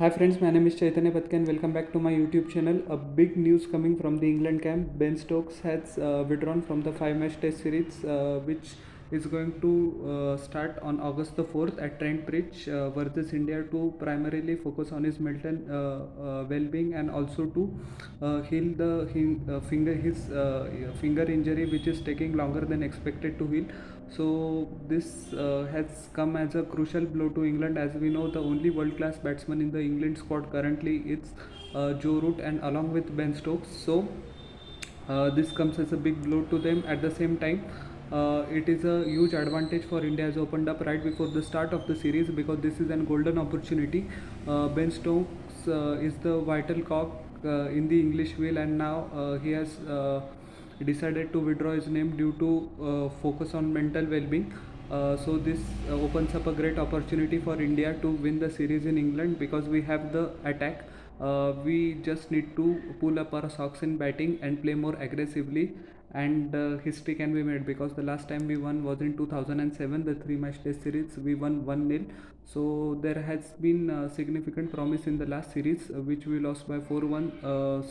Hi friends, my name is Chaitanya Patke and welcome back to my YouTube channel. A big news coming from the England camp. Ben Stokes has withdrawn from the 5-match test series which is going to start on August the 4th at Trent Bridge versus India to primarily focus on his mental well-being and also to heal his finger injury which is taking longer than expected to heal. So this has come as a crucial blow to England. As we know, the only world-class batsman in the England squad currently is Joe Root, and along with Ben Stokes. So this comes as a big blow to them. At the same time, it is a huge advantage for India has opened up right before the start of the series because this is an golden opportunity. Ben Stokes is the vital cog in the English wheel, and now he has decided to withdraw his name due to focus on mental well-being. So this opens up a great opportunity for India to win the series in England because we have the attack. We just need to pull up our socks in batting and play more aggressively, and history can be made because the last time we won was in 2007, the 3-match test series. We won 1-0. So there has been significant promise in the last series which we lost by 4-1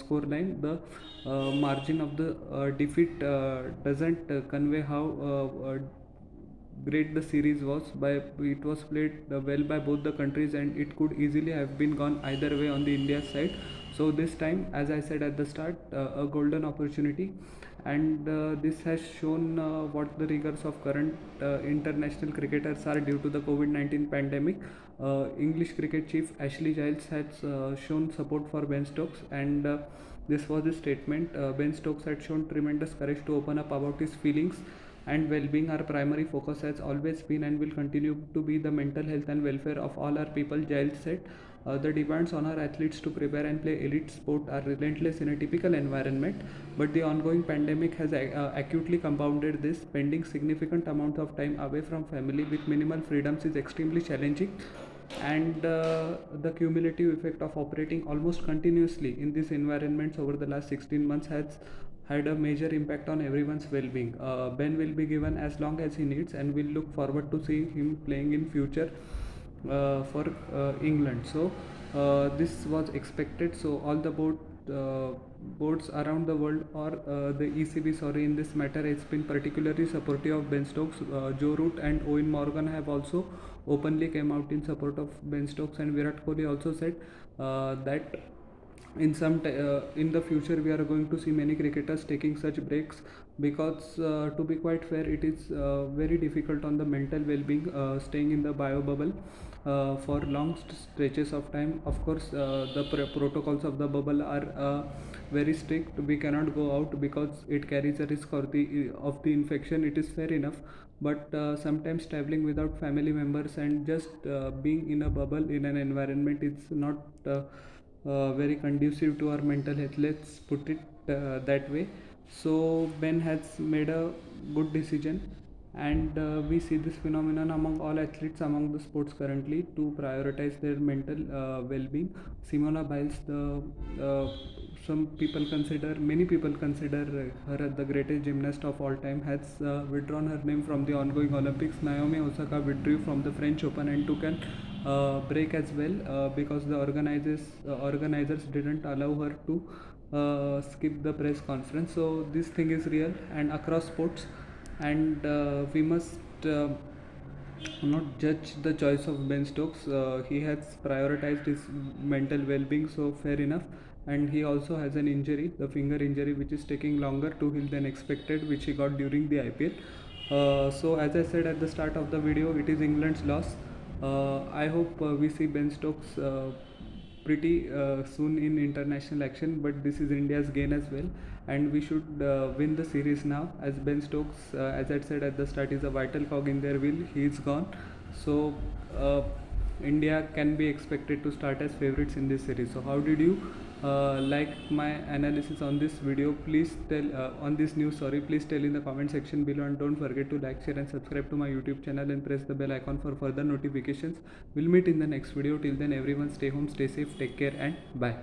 scoreline. The margin of the defeat doesn't convey how great the series was. By it was played well by both the countries and it could easily have been gone either way on the India side. So this time, as I said at the start, a golden opportunity, and this has shown what the rigors of current international cricketers are due to the COVID-19 pandemic. English cricket chief Ashley Giles has shown support for Ben Stokes, and this was his statement. Ben Stokes had shown tremendous courage to open up about his feelings and well-being. Our primary focus has always been and will continue to be the mental health and welfare of all our people, Giles said. The demands on our athletes to prepare and play elite sport are relentless in a typical environment, but the ongoing pandemic has acutely compounded this. Spending significant amounts of time away from family with minimal freedoms is extremely challenging, and the cumulative effect of operating almost continuously in these environments over the last 16 months has had a major impact on everyone's well-being. Ben will be given as long as he needs, and we'll look forward to seeing him playing in future for England. So this was expected. So all the boards around the world, or the ECB, sorry, in this matter, has been particularly supportive of Ben Stokes. Joe Root and Owen Morgan have also openly came out in support of Ben Stokes, and Virat Kohli also said that in the future we are going to see many cricketers taking such breaks because to be quite fair, it is very difficult on the mental well-being staying in the bio bubble for long stretches of time. Of course, the protocols of the bubble are very strict. We cannot go out because it carries a risk of the infection. It is fair enough, but sometimes traveling without family members and just being in a bubble in an environment is not very conducive to our mental health. Let's put it that way. So Ben has made a good decision, and we see this phenomenon among all athletes among the sports currently to prioritize their mental well-being. Simona Biles, the many people consider her the greatest gymnast of all time, has withdrawn her name from the ongoing Olympics. Naomi Osaka withdrew from the French Open and took an break as well because the organizers didn't allow her to skip the press conference. So this thing is real and across sports, and we must not judge the choice of Ben Stokes. He has prioritized his mental well-being, so fair enough. And he also has an injury, the finger injury, which is taking longer to heal than expected, which he got during the IPL. So as I said at the start of the video, it is England's loss. I hope we see Ben Stokes pretty soon in international action, but this is India's gain as well, and we should win the series now, as Ben Stokes, as I said at the start, is a vital cog in their wheel. He is gone, so India can be expected to start as favorites in this series. So how did you like my analysis on this video? Please tell on this news, sorry, please tell in the comment section below, and don't forget to like, share and subscribe to my YouTube channel and press the bell icon for further notifications. We'll meet in the next video. Till then, everyone stay home, stay safe, take care, and bye.